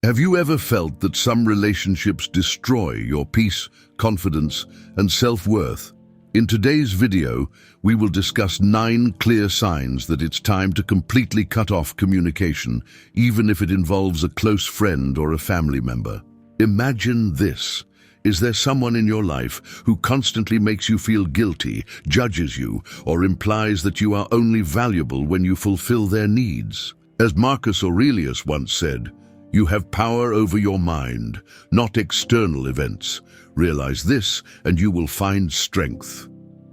Have you ever felt that some relationships destroy your peace, confidence, and self-worth? In today's video, we will discuss 9 clear signs that it's time to completely cut off communication, even if it involves a close friend or a family member. Imagine this. Is there someone in your life who constantly makes you feel guilty, judges you, or implies that you are only valuable when you fulfill their needs? As Marcus Aurelius once said, "You have power over your mind, not external events. Realize this, and you will find strength."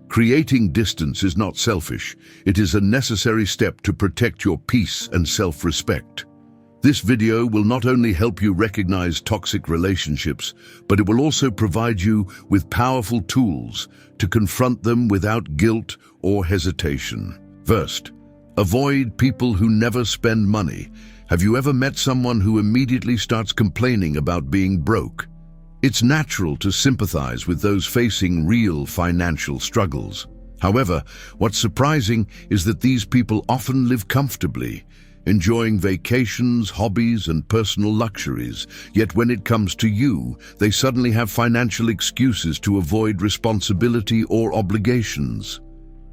Creating distance is not selfish. It is a necessary step to protect your peace and self-respect. This video will not only help you recognize toxic relationships, but it will also provide you with powerful tools to confront them without guilt or hesitation. First, avoid people who never spend money. Have you ever met someone who immediately starts complaining about being broke? It's natural to sympathize with those facing real financial struggles. However, what's surprising is that these people often live comfortably, enjoying vacations, hobbies, and personal luxuries. Yet when it comes to you, they suddenly have financial excuses to avoid responsibility or obligations.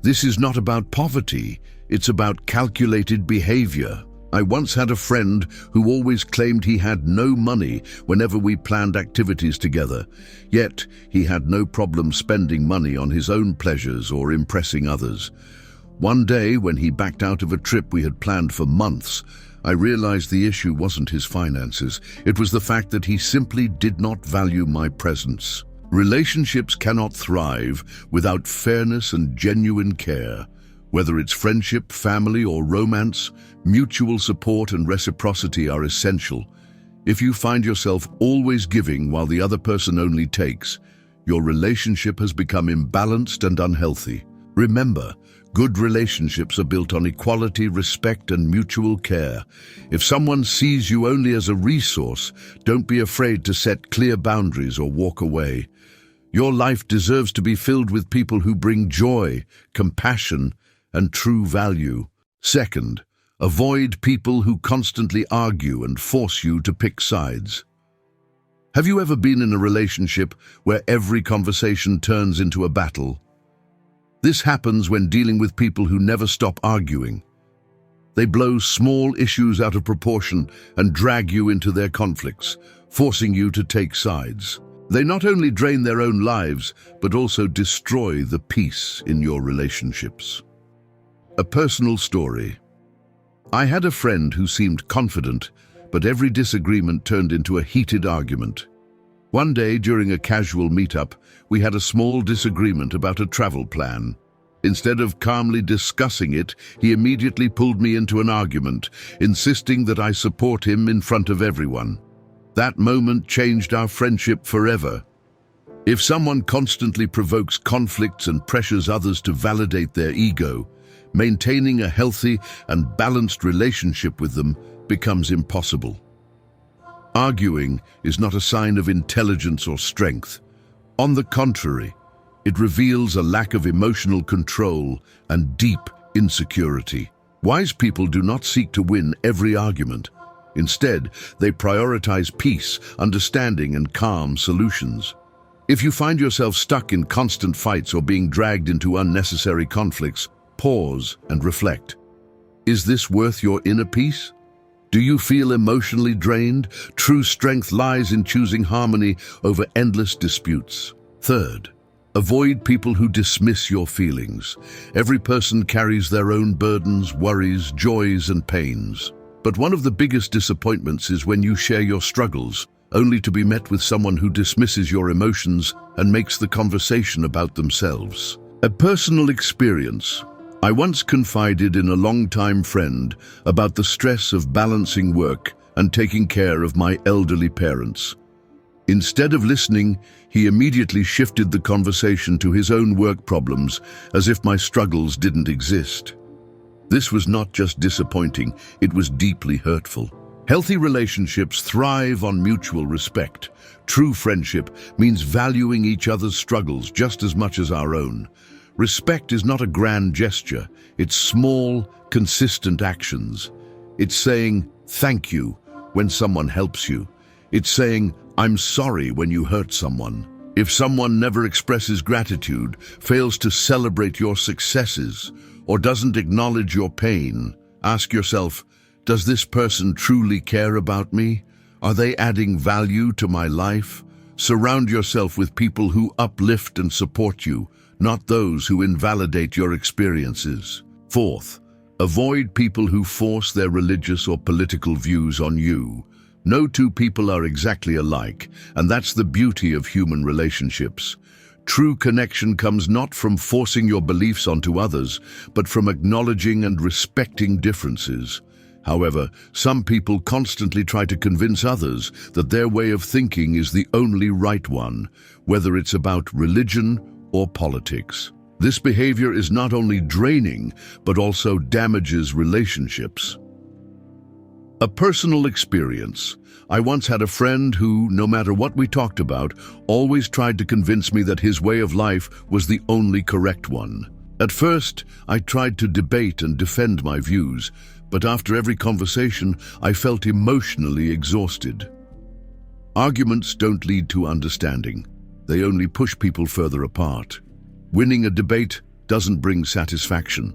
This is not about poverty, it's about calculated behavior. I once had a friend who always claimed he had no money whenever we planned activities together, yet he had no problem spending money on his own pleasures or impressing others. One day, when he backed out of a trip we had planned for months, I realized the issue wasn't his finances. It was the fact that he simply did not value my presence. Relationships cannot thrive without fairness and genuine care. Whether it's friendship, family, or romance, mutual support and reciprocity are essential. If you find yourself always giving while the other person only takes, your relationship has become imbalanced and unhealthy. Remember, good relationships are built on equality, respect, and mutual care. If someone sees you only as a resource, don't be afraid to set clear boundaries or walk away. Your life deserves to be filled with people who bring joy, compassion, and true value. Second, avoid people who constantly argue and force you to pick sides. Have you ever been in a relationship where every conversation turns into a battle? This happens when dealing with people who never stop arguing. They blow small issues out of proportion and drag you into their conflicts, forcing you to take sides. They not only drain their own lives, but also destroy the peace in your relationships. A personal story. I had a friend who seemed confident, but every disagreement turned into a heated argument. One day, during a casual meetup, we had a small disagreement about a travel plan. Instead of calmly discussing it, he immediately pulled me into an argument, insisting that I support him in front of everyone. That moment changed our friendship forever. If someone constantly provokes conflicts and pressures others to validate their ego, maintaining a healthy and balanced relationship with them becomes impossible. Arguing is not a sign of intelligence or strength. On the contrary, it reveals a lack of emotional control and deep insecurity. Wise people do not seek to win every argument. Instead, they prioritize peace, understanding, and calm solutions. If you find yourself stuck in constant fights or being dragged into unnecessary conflicts, pause and reflect. Is this worth your inner peace? Do you feel emotionally drained? True strength lies in choosing harmony over endless disputes. Third, avoid people who dismiss your feelings. Every person carries their own burdens, worries, joys, and pains. But one of the biggest disappointments is when you share your struggles, only to be met with someone who dismisses your emotions and makes the conversation about themselves. A personal experience. I once confided in a longtime friend about the stress of balancing work and taking care of my elderly parents. Instead of listening, he immediately shifted the conversation to his own work problems, as if my struggles didn't exist. This was not just disappointing, it was deeply hurtful. Healthy relationships thrive on mutual respect. True friendship means valuing each other's struggles just as much as our own. Respect is not a grand gesture, it's small, consistent actions. It's saying, "Thank you," when someone helps you. It's saying, "I'm sorry" when you hurt someone. If someone never expresses gratitude, fails to celebrate your successes, or doesn't acknowledge your pain, ask yourself, does this person truly care about me? Are they adding value to my life? Surround yourself with people who uplift and support you, not those who invalidate your experiences. Fourth, avoid people who force their religious or political views on you. No two people are exactly alike, and that's the beauty of human relationships. True connection comes not from forcing your beliefs onto others, but from acknowledging and respecting differences. However, some people constantly try to convince others that their way of thinking is the only right one, whether it's about religion or politics. This behavior is not only draining, but also damages relationships. A personal experience. I once had a friend who, no matter what we talked about, always tried to convince me that his way of life was the only correct one. At first, I tried to debate and defend my views, but after every conversation, I felt emotionally exhausted. Arguments don't lead to understanding. They only push people further apart. Winning a debate doesn't bring satisfaction.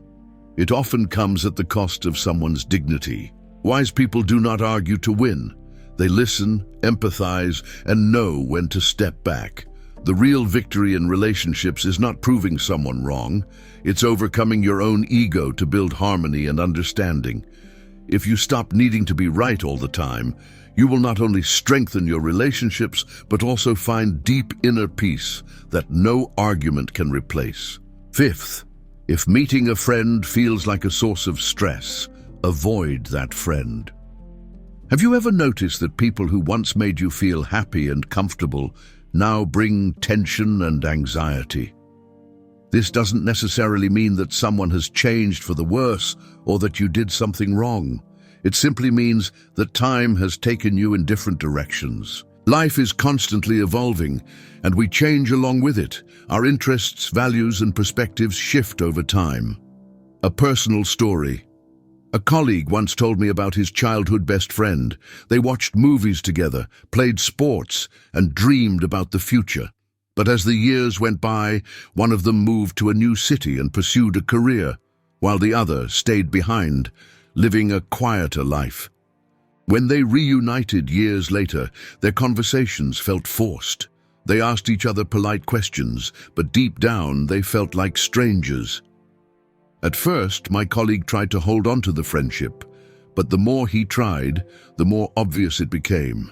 It often comes at the cost of someone's dignity. Wise people do not argue to win. They listen, empathize, and know when to step back. The real victory in relationships is not proving someone wrong. It's overcoming your own ego to build harmony and understanding. If you stop needing to be right all the time, you will not only strengthen your relationships, but also find deep inner peace that no argument can replace. Fifth, if meeting a friend feels like a source of stress, avoid that friend. Have you ever noticed that people who once made you feel happy and comfortable now bring tension and anxiety? This doesn't necessarily mean that someone has changed for the worse or that you did something wrong. It simply means that time has taken you in different directions. Life is constantly evolving, and we change along with it. Our interests, values, and perspectives shift over time. A personal story. A colleague once told me about his childhood best friend. They watched movies together, played sports, and dreamed about the future. But as the years went by, one of them moved to a new city and pursued a career, while the other stayed behind, living a quieter life. When they reunited years later, their conversations felt forced. They asked each other polite questions, but deep down they felt like strangers. At first, my colleague tried to hold on to the friendship, but the more he tried, the more obvious it became.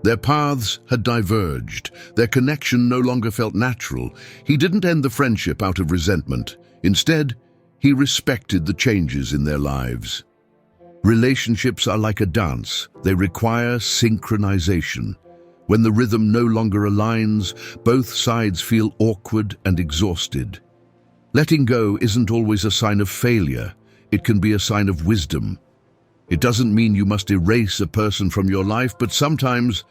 Their paths had diverged. Their connection no longer felt natural. He didn't end the friendship out of resentment. Instead, he respected the changes in their lives. Relationships are like a dance. They require synchronization. When the rhythm no longer aligns, both sides feel awkward and exhausted. Letting go isn't always a sign of failure. It can be a sign of wisdom. It doesn't mean you must erase a person from your life, but sometimes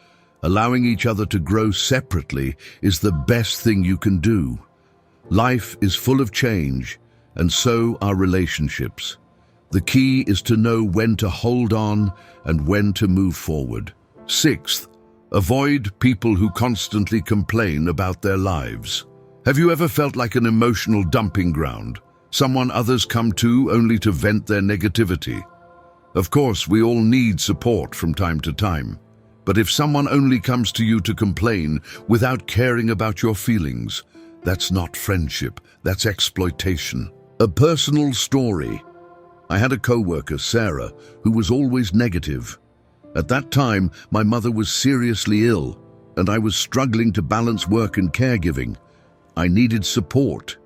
allowing each other to grow separately is the best thing you can do. Life is full of change, and so are relationships. The key is to know when to hold on and when to move forward. Sixth, avoid people who constantly complain about their lives. Have you ever felt like an emotional dumping ground? Someone others come to only to vent their negativity? Of course, we all need support from time to time. But if someone only comes to you to complain without caring about your feelings, that's not friendship, that's exploitation. A personal story. I had a coworker, Sarah, who was always negative. At that time, my mother was seriously ill, and I was struggling to balance work and caregiving. I needed support,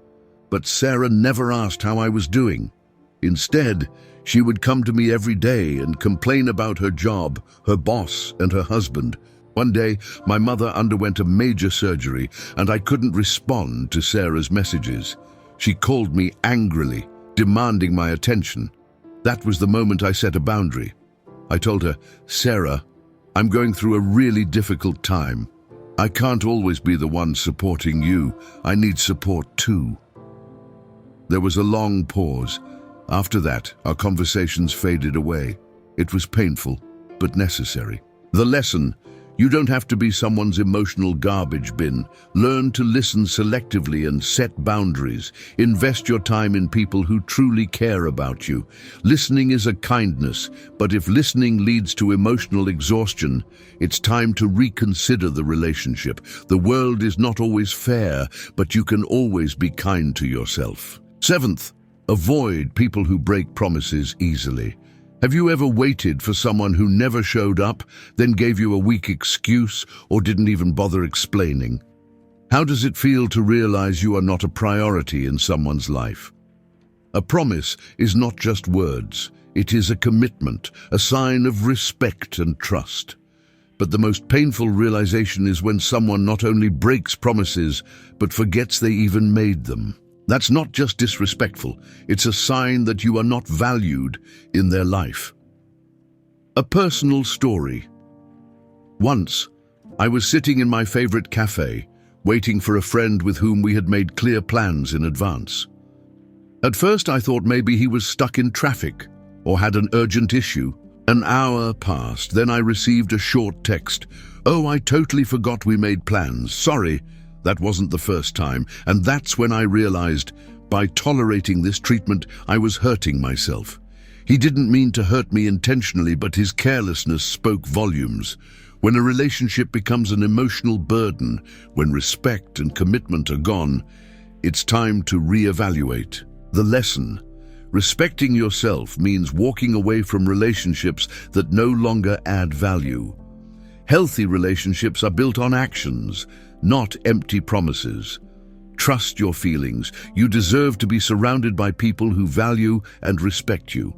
but Sarah never asked how I was doing. Instead, she would come to me every day and complain about her job, her boss, and her husband. One day, my mother underwent a major surgery, and I couldn't respond to Sarah's messages. She called me angrily, demanding my attention. That was the moment I set a boundary. I told her, "Sarah, I'm going through a really difficult time. I can't always be the one supporting you. I need support too." There was a long pause. After that, our conversations faded away. It was painful, but necessary. The lesson: you don't have to be someone's emotional garbage bin. Learn to listen selectively and set boundaries. Invest your time in people who truly care about you. Listening is a kindness, but if listening leads to emotional exhaustion, it's time to reconsider the relationship. The world is not always fair, but you can always be kind to yourself. Seventh, avoid people who break promises easily. Have you ever waited for someone who never showed up, then gave you a weak excuse or didn't even bother explaining? How does it feel to realize you are not a priority in someone's life? A promise is not just words. It is a commitment, a sign of respect and trust. But the most painful realization is when someone not only breaks promises, but forgets they even made them. That's not just disrespectful, it's a sign that you are not valued in their life. A personal story. Once, I was sitting in my favorite cafe, waiting for a friend with whom we had made clear plans in advance. At first I thought maybe he was stuck in traffic or had an urgent issue. An hour passed, then I received a short text. "Oh, I totally forgot we made plans. Sorry." That wasn't the first time, and that's when I realized, by tolerating this treatment, I was hurting myself. He didn't mean to hurt me intentionally, but his carelessness spoke volumes. When a relationship becomes an emotional burden, when respect and commitment are gone, it's time to reevaluate. The lesson: respecting yourself means walking away from relationships that no longer add value. Healthy relationships are built on actions, not empty promises. Trust your feelings. You deserve to be surrounded by people who value and respect you.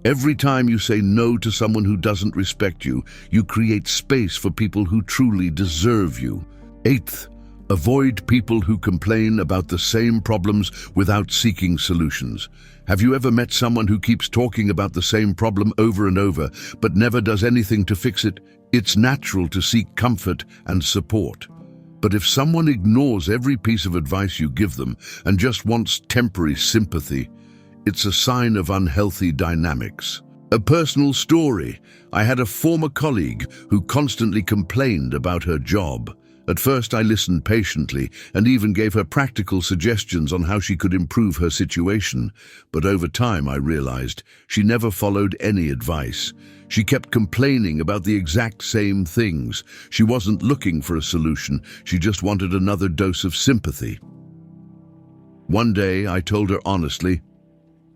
Every time you say no to someone who doesn't respect you, you create space for people who truly deserve you. Eighth, avoid people who complain about the same problems without seeking solutions. Have you ever met someone who keeps talking about the same problem over and over, but never does anything to fix it? It's natural to seek comfort and support. But if someone ignores every piece of advice you give them and just wants temporary sympathy, it's a sign of unhealthy dynamics. A personal story. I had a former colleague who constantly complained about her job. At first I listened patiently and even gave her practical suggestions on how she could improve her situation. But over time I realized she never followed any advice. She kept complaining about the exact same things. She wasn't looking for a solution, she just wanted another dose of sympathy. One day I told her honestly,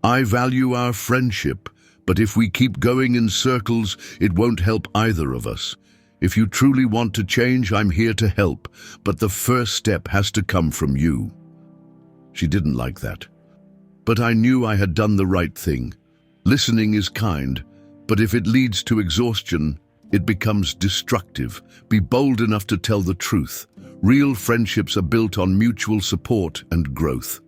"I value our friendship, but if we keep going in circles, it won't help either of us. If you truly want to change, I'm here to help, but the first step has to come from you." She didn't like that. But I knew I had done the right thing. Listening is kind, but if it leads to exhaustion, it becomes destructive. Be bold enough to tell the truth. Real friendships are built on mutual support and growth.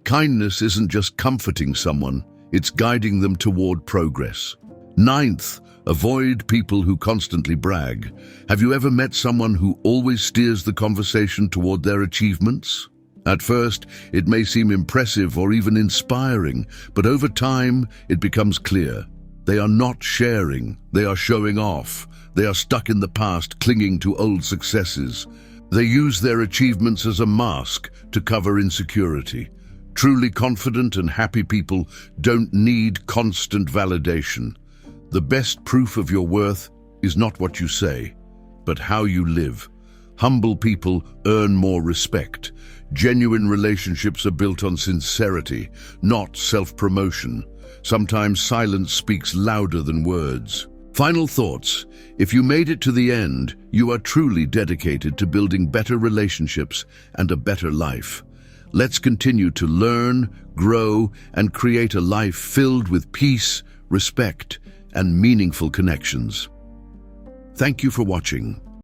Kindness isn't just comforting someone, it's guiding them toward progress. Ninth, avoid people who constantly brag. Have you ever met someone who always steers the conversation toward their achievements? At first, it may seem impressive or even inspiring, but over time, it becomes clear. They are not sharing, they are showing off. They are stuck in the past, clinging to old successes. They use their achievements as a mask to cover insecurity. Truly confident and happy people don't need constant validation. The best proof of your worth is not what you say, but how you live. Humble people earn more respect. Genuine relationships are built on sincerity, not self-promotion. Sometimes silence speaks louder than words. Final thoughts. If you made it to the end, you are truly dedicated to building better relationships and a better life. Let's continue to learn, grow, and create a life filled with peace, respect, and meaningful connections. Thank you for watching.